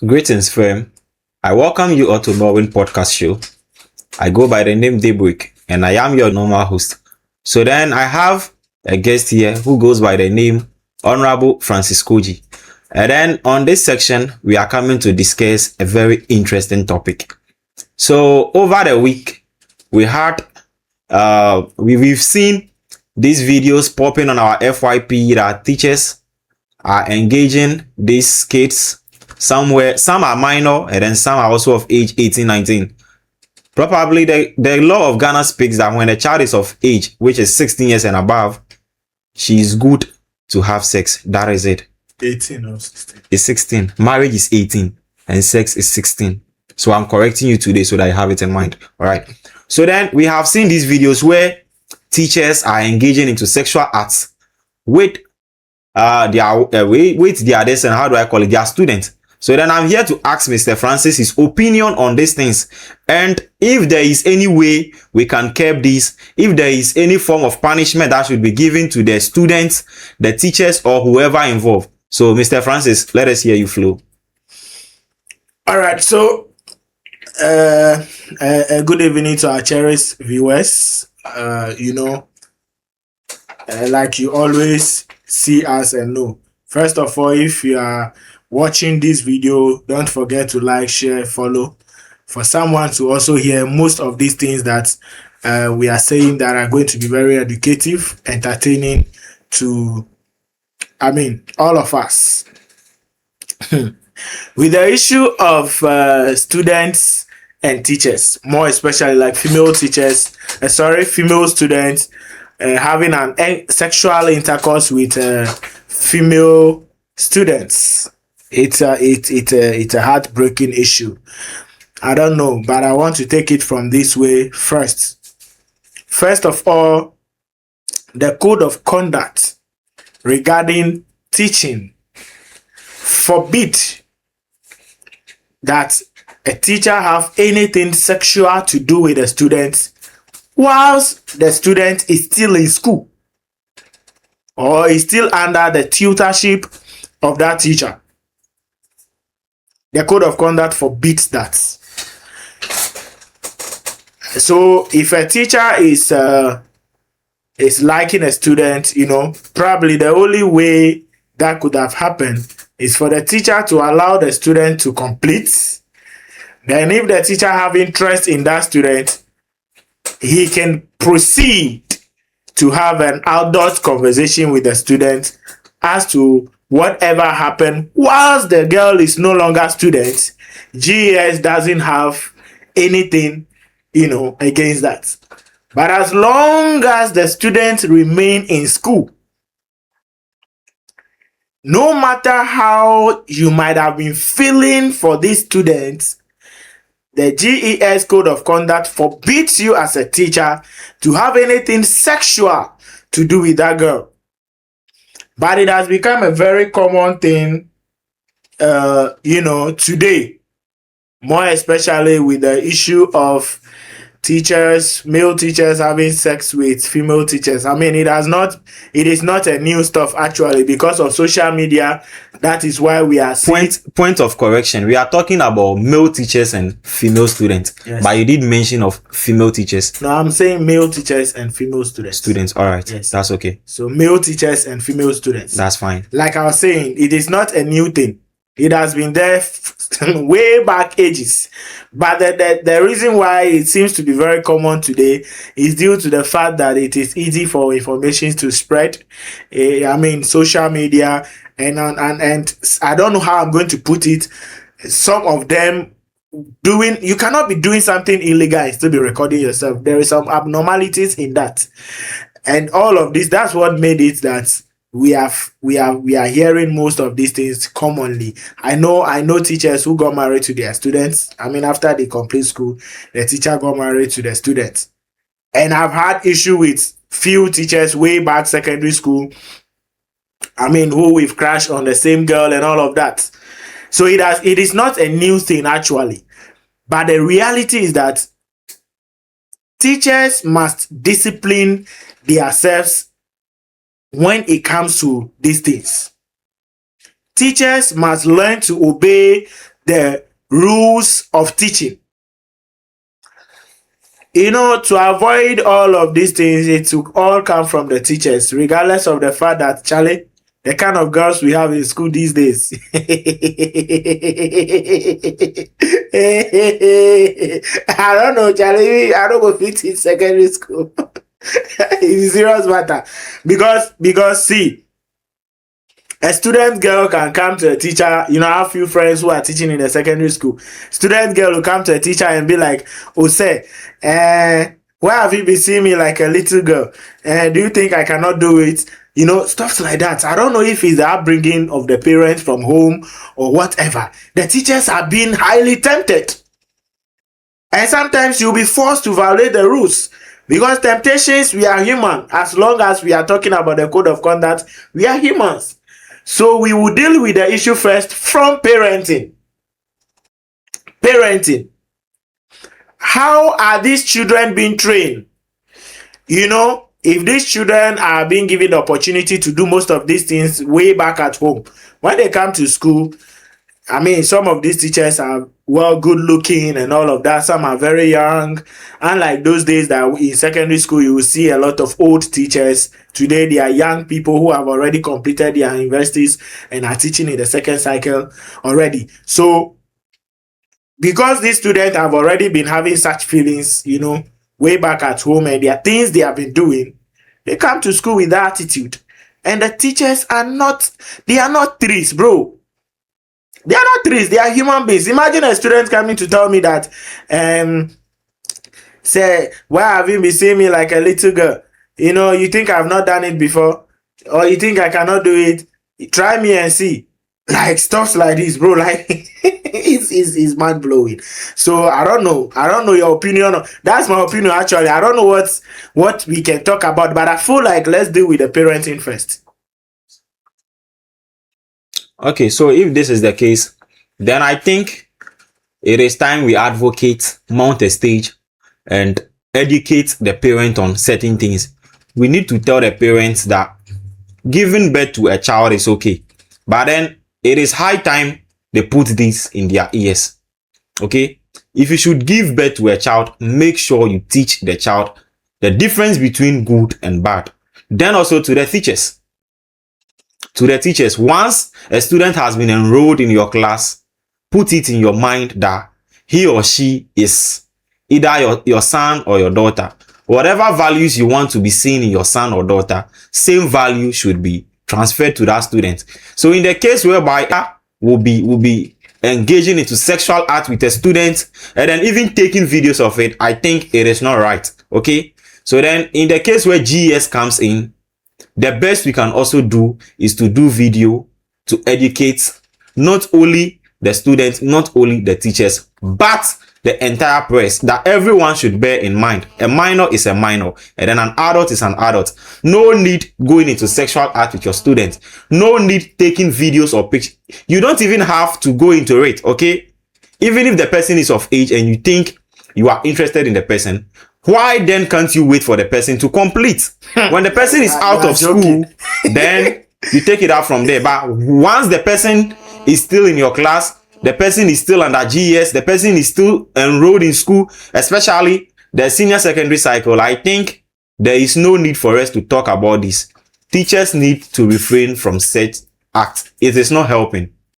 Greetings, fam. I welcome you all to Norwin Podcast Show. I go by the name Daybreak, and I am your normal host. So then I have a guest here who goes by the name Honorable Francis Koji. And then on this section, we are coming to discuss a very interesting topic. So over the week, we had we've seen these videos popping on our FYP that teachers are engaging these kids somewhere. Some are minor and then some are also of age 18, 19. Probably the law of Ghana speaks that when a child is of age, which is 16 years and above, she is good to have sex. That is it. 18 or 16. It's 16. Marriage is 18 and sex is 16. So I'm correcting you today so that you have it in mind. All right. So then we have seen these videos where teachers are engaging into sexual acts with their and how do I call it, their students. So then I'm here to ask Mr. Francis his opinion on these things, and if there is any way we can curb this, if there is any form of punishment that should be given to the students, the teachers, or whoever involved. So Mr. Francis, let us hear you flow. All right, so good evening to our cherished viewers. Like you always see us and know. First of all, if you are watching this video, don't forget to like, share, follow, for someone to also hear most of these things that we are saying that are going to be very educative, entertaining to, all of us. With the issue of students and teachers, more especially like female students having an sexual intercourse with female students. It's a heartbreaking issue. I don't know, but I want to take it from this way first. First of all, the code of conduct regarding teaching forbid that a teacher have anything sexual to do with the students whilst the student is still in school or is still under the tutorship of that teacher. The code of conduct forbids that. So if a teacher is liking a student, probably the only way that could have happened is for the teacher to allow the student to complete. Then if the teacher have interest in that student, he can proceed to have an adult conversation with the student as to whatever happened whilst the girl is no longer student. GES doesn't have anything, against that. But as long as the students remain in school, no matter how you might have been feeling for these students, the GES Code of Conduct forbids you as a teacher to have anything sexual to do with that girl. But it has become a very common thing, today, more especially with the issue of male teachers having sex with female teachers. It is not a new stuff actually, because of social media. That is why we are seeing... Point of correction. We are talking about male teachers and female students. Yes. But you did mention of female teachers. No, I'm saying male teachers and female students. Students, all right. Yes. That's okay. So male teachers and female students. That's fine. Like I was saying, it is not a new thing. It has been there way back ages. But the reason why it seems to be very common today is due to the fact that it is easy for information to spread. Social media and I don't know how I'm going to put it. Some of them you cannot be doing something illegal and still be recording yourself. There is some abnormalities in that. And all of this, that's what made it that we are hearing most of these things commonly. I know teachers who got married to their students. After they complete school, the teacher got married to the students. And I've had issue with few teachers way back secondary school. Who we've crashed on the same girl and all of that. So it is not a new thing actually. But the reality is that teachers must discipline themselves when it comes to these things. Teachers must learn to obey the rules of teaching. You know, to avoid all of these things, it will all come from the teachers, regardless of the fact that, Charlie, the kind of girls we have in school these days. I don't know, Charlie. I don't go fit in secondary school. It's a serious matter. Because see, a student girl can come to a teacher. You know, I have few friends who are teaching in the secondary school. Student girl will come to a teacher and be like, "Oh, say, why have you been seeing me like a little girl? Do you think I cannot do it?" You know, stuff like that. I don't know if it's the upbringing of the parents from home or whatever. The teachers are being highly tempted. And sometimes you'll be forced to violate the rules. Because temptations, we are human. As long as we are talking about the code of conduct, we are humans. So we will deal with the issue first from parenting. Parenting. How are these children being trained? You know, if these children are being given the opportunity to do most of these things way back at home, when they come to school, I mean, some of these teachers are well good looking and all of that. Some are very young. Unlike those days that in secondary school, you will see a lot of old teachers. Today, they are young people who have already completed their universities and are teaching in the second cycle already. So, because these students have already been having such feelings, you know, way back at home, and there are things they have been doing, they come to school with that attitude. And the teachers are not trees, bro. They are not trees, they are human beings. Imagine a student coming to tell me that, say, why have you been seeing me like a little girl? You know, you think I've not done it before? Or you think I cannot do it? Try me and see. Like stuff like this, bro. Like, it's mind blowing. So I don't know your opinion. That's my opinion, actually. I don't know what we can talk about, but I feel like let's deal with the parenting first. Okay, so if this is the case, then I think it is time we advocate, mount a stage, and educate the parent on certain things. We need to tell the parents that giving birth to a child is okay, but then it is high time they put this in their ears. Okay, if you should give birth to a child, make sure you teach the child the difference between good and bad. Then also to the teachers. Once a student has been enrolled in your class, put it in your mind that he or she is either your son or your daughter. Whatever values you want to be seen in your son or daughter, same value should be transferred to that student. So in the case whereby will be engaging into sexual act with a student and then even taking videos of it, I think it is not right. Okay, so then in the case where GES comes in, the best we can also do is to do video to educate not only the students, not only the teachers, but the entire press, that everyone should bear in mind. A minor is a minor, and then an adult is an adult. No need going into sexual act with your students. No need taking videos or pictures. You don't even have to go into it, okay? Even if the person is of age and you think you are interested in the person, why then can't you wait for the person to complete? When the person is out of school, then you take it out from there. But once the person is still in your class, the person is still under GES, the person is still enrolled in school, especially the senior secondary cycle, I think there is no need for us to talk about this. Teachers need to refrain from such acts. It is not helping.